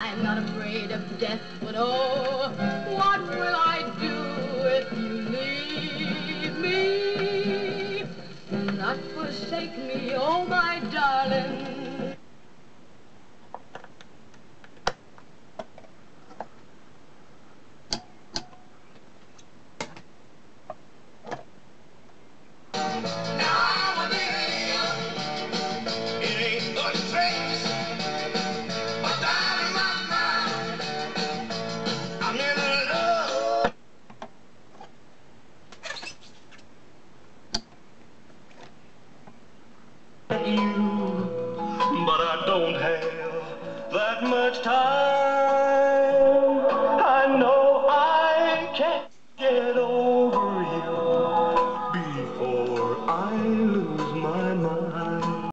I'm not afraid of death, but oh, what will I do if you leave me? Not forsake me, oh my darling. You, but I don't have that much time.